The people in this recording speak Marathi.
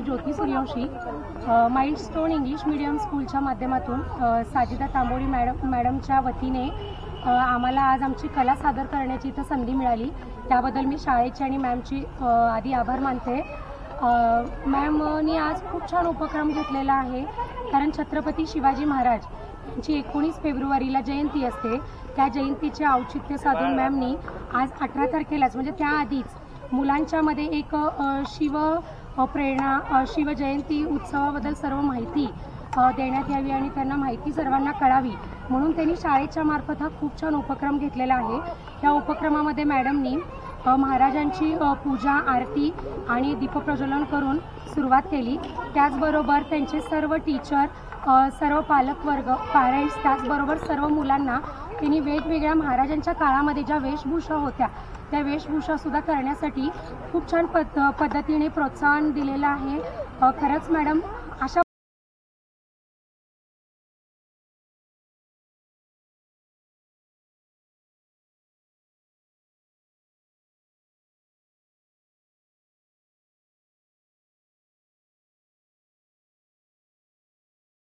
ज्योती सूर्यवंशी माइलस्टोन इंग्लिश मीडियम स्कूलच्या माध्यमातून साजिदा तांबोळी मॅडमच्या वतीने आम्हाला आज आमची कला सादर करण्याची इथं संधी मिळाली। त्याबद्दल मी शाळेची आणि मॅमची आधी आभार मानते। मॅमनी आज खूप छान उपक्रम घेतलेला आहे, कारण छत्रपती शिवाजी महाराज यांची 19 फेब्रुवारीला जयंती असते। त्या जयंतीचे औचित्य साधून मॅमनी आज 18 तारखेलाच म्हणजे त्याआधीच मुलांच्यामध्ये एक शिवजयंती उत्सवाबद्दल सर्व माहिती देण्यात यावी आणि त्यांना माहिती सर्वांना कळावी म्हणून त्यांनी शाळेच्या मार्फत हा खूप छान उपक्रम घेतलेला आहे। या उपक्रमामध्ये मॅडमनी महाराजांची पूजा आरती आणि दीपप्रज्वलन करून सुरुवात केली। त्याचबरोबर त्यांचे सर्व टीचर, सर्व पालकवर्ग, पॅरेंट्स, त्याचबरोबर सर्व मुलांना त्यांनी वेगवेगळ्या महाराजांच्या काळामध्ये ज्या वेशभूषा होत्या त्या वेशभूषासुद्धा करण्यासाठी खूप छान पद्धतीने प्रोत्साहन दिलेलं आहे। खरंच मॅडम